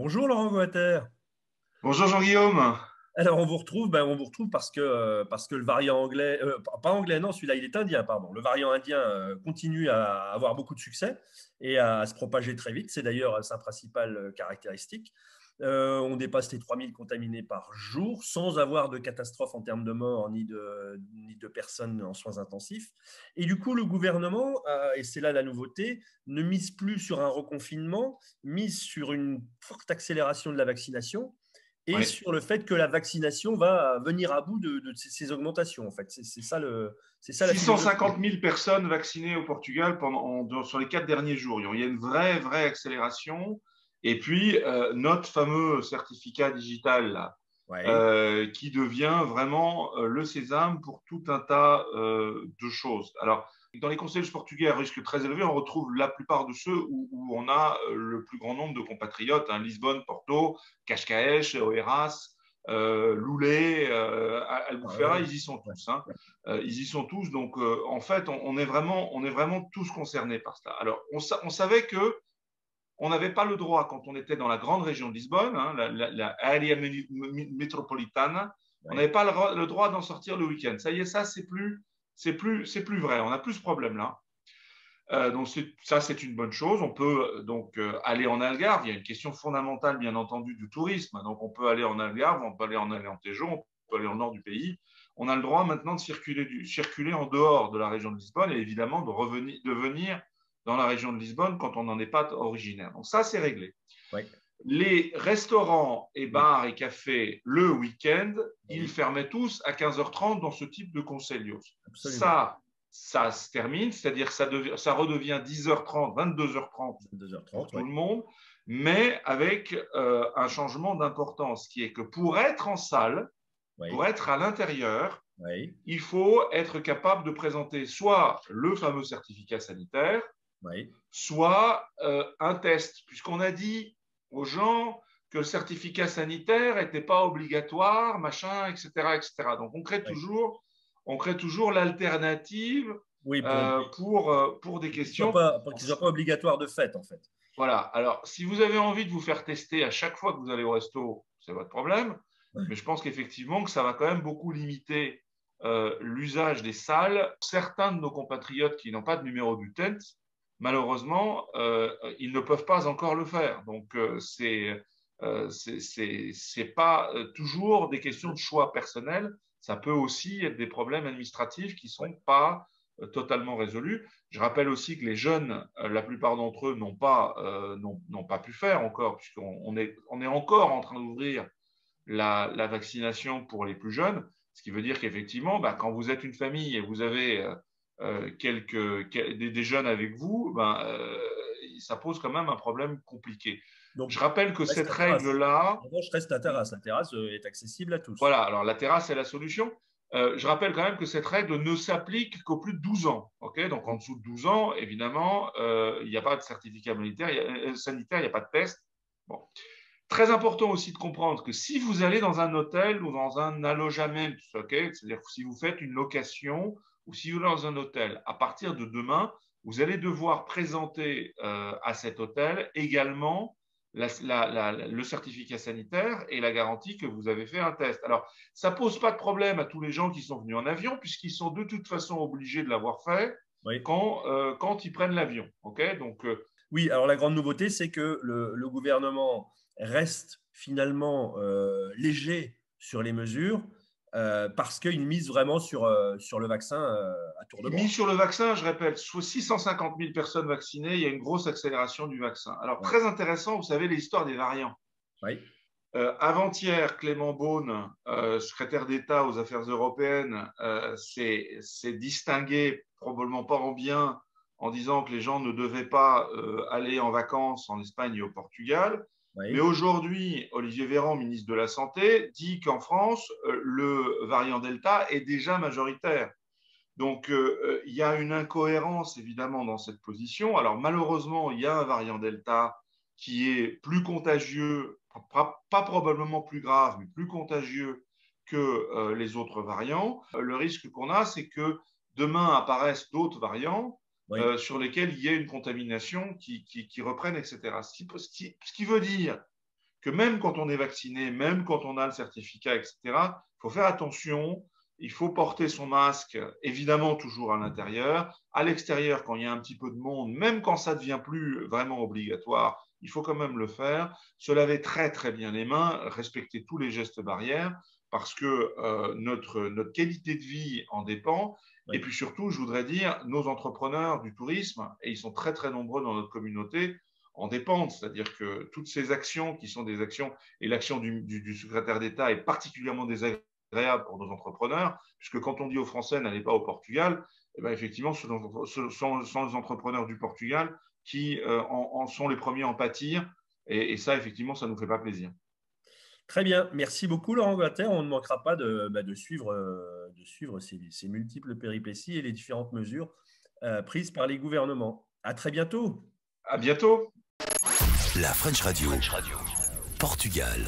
Bonjour Laurent Goater. Bonjour Jean-Guillaume. Alors on vous retrouve parce que le variant anglais, pas anglais, non, celui-là il est indien, pardon. Le variant indien continue à avoir beaucoup de succès et à se propager très vite. C'est d'ailleurs sa principale caractéristique. On dépasse les 3000 contaminés par jour sans avoir de catastrophe en termes de morts ni de personnes en soins intensifs. Et du coup, le gouvernement, et c'est là la nouveauté, ne mise plus sur un reconfinement, mise sur une forte accélération de la vaccination et Oui. sur le fait que la vaccination va venir à bout de ces augmentations. En fait, c'est ça la philosophie. 650 000 personnes vaccinées au Portugal sur les 4 derniers jours. Il y a une vraie accélération. Et puis, notre fameux certificat digital, là, Oui, qui devient vraiment le sésame pour tout un tas de choses. Alors, dans les conseils portugais à risque très élevé, on retrouve la plupart de ceux où on a le plus grand nombre de compatriotes, hein, Lisbonne, Porto, Cascais, Oeiras, Loulé, ah, Albufeira, ouais, ils y sont ouais, tous. Hein. ouais. Ils y sont tous. Donc, en fait, on est vraiment tous concernés par cela. Alors, on savait que on n'avait pas le droit, quand on était dans la grande région de Lisbonne, hein, la area metropolitana, on Ouais. n'avait pas le droit d'en sortir le week-end. Ça y est, ça, c'est plus vrai. On n'a plus ce problème-là. Donc ça, c'est une bonne chose. On peut aller en Algarve. Il y a une question fondamentale, bien entendu, du tourisme. Donc on peut aller en Algarve, on peut aller en Alentejo, on peut aller au nord du pays. On a le droit maintenant de circuler en dehors de la région de Lisbonne et évidemment de venir dans la région de Lisbonne quand on n'en est pas originaire. Donc ça, c'est réglé. Ouais. Les restaurants et Oui, bars et cafés, le week-end, ils oui, fermaient tous à 15h30 dans ce type de Conselhos. absolument. Ça se termine, c'est-à-dire que ça redevient 10h30, 22h30 pour 22h30, tout ouais. le monde, mais avec un changement d'importance qui est que pour être en salle, pour Oui, être à l'intérieur, oui, il faut être capable de présenter soit le fameux certificat sanitaire, oui, soit un test, puisqu'on a dit aux gens que le certificat sanitaire n'était pas obligatoire, machin, etc., etc. Donc oui. on crée toujours l'alternative Oui, pour des pour questions. qu'il soit pas obligatoire de fait, en fait. Voilà. Alors, si vous avez envie de vous faire tester à chaque fois que vous allez au resto, c'est votre problème. Mais je pense qu'effectivement, que ça va quand même beaucoup limiter l'usage des salles. Certains de nos compatriotes qui n'ont pas de numéro du tent, malheureusement, ils ne peuvent pas encore le faire. Donc, c'est pas toujours des questions de choix personnel. Ça peut aussi être des problèmes administratifs qui Ouais. sont pas totalement résolus. Je rappelle aussi que les jeunes, la plupart d'entre eux n'ont pas pu faire encore, puisqu'on est encore en train d'ouvrir la vaccination pour les plus jeunes, ce qui veut dire qu'effectivement, bah, quand vous êtes une famille et vous avez des jeunes avec vous, ça pose quand même un problème compliqué. Donc, Je rappelle que reste cette la terrasse. règle-là, En revanche, reste la terrasse. La terrasse est accessible à tous. voilà, alors la terrasse est la solution. Je rappelle quand même que cette règle ne s'applique qu'aux plus de 12 ans. Okay, donc en dessous de 12 ans, évidemment, il n'y a pas de certificat sanitaire, il n'y a pas de test. Bon. Très important aussi de comprendre que si vous allez dans un hôtel ou dans un allogement, okay, c'est-à-dire que si vous faites une location ou si vous allez dans un hôtel, à partir de demain, vous allez devoir présenter à cet hôtel également le certificat sanitaire et la garantie que vous avez fait un test. Alors, ça pose pas de problème à tous les gens qui sont venus en avion, puisqu'ils sont de toute façon obligés de l'avoir fait Oui. quand ils prennent l'avion. Okay, donc, Oui, alors la grande nouveauté, c'est que le gouvernement reste finalement léger sur les mesures parce qu'il mise vraiment sur le vaccin à tour de mis bras. sur le vaccin, je répète, soit 650 000 personnes vaccinées, il y a une grosse accélération du vaccin. Alors, Ouais. très intéressant, vous savez, l'histoire des variants. Oui, Avant-hier, Clément Beaune, secrétaire d'État aux Affaires européennes, s'est distingué, probablement pas en bien, en disant que les gens ne devaient pas aller en vacances en Espagne et au Portugal. Mais oui, aujourd'hui, Olivier Véran, ministre de la Santé, dit qu'en France, le variant Delta est déjà majoritaire. Donc, il y a une incohérence, évidemment, dans cette position. Alors, malheureusement, il y a un variant Delta qui est plus contagieux, pas probablement plus grave, mais plus contagieux que les autres variants. Le risque qu'on a, c'est que demain apparaissent d'autres variants oui, sur lesquels il y a une contamination qui reprenne, etc. Ce qui veut dire que même quand on est vacciné, même quand on a le certificat, etc., il faut faire attention. Il faut porter son masque, évidemment, toujours à l'intérieur. À l'extérieur, quand il y a un petit peu de monde, même quand ça ne devient plus vraiment obligatoire, il faut quand même le faire. Se laver très, très bien les mains, respecter tous les gestes barrières, parce que notre qualité de vie en dépend. Et Oui. puis surtout, je voudrais dire, nos entrepreneurs du tourisme, et ils sont très, très nombreux dans notre communauté, en dépendent. C'est-à-dire que toutes ces actions qui sont des actions, et l'action du secrétaire d'État est particulièrement désagréable pour nos entrepreneurs, puisque quand on dit aux Français n'allez pas au Portugal, eh ben effectivement, ce sont les entrepreneurs du Portugal qui en sont les premiers à en pâtir. Et ça, effectivement, ça ne nous fait pas plaisir. Très bien. Merci beaucoup, Laurent Glatter. On ne manquera pas de suivre ces multiples péripéties et les différentes mesures prises par les gouvernements. À très bientôt. À bientôt. La French Radio. Portugal.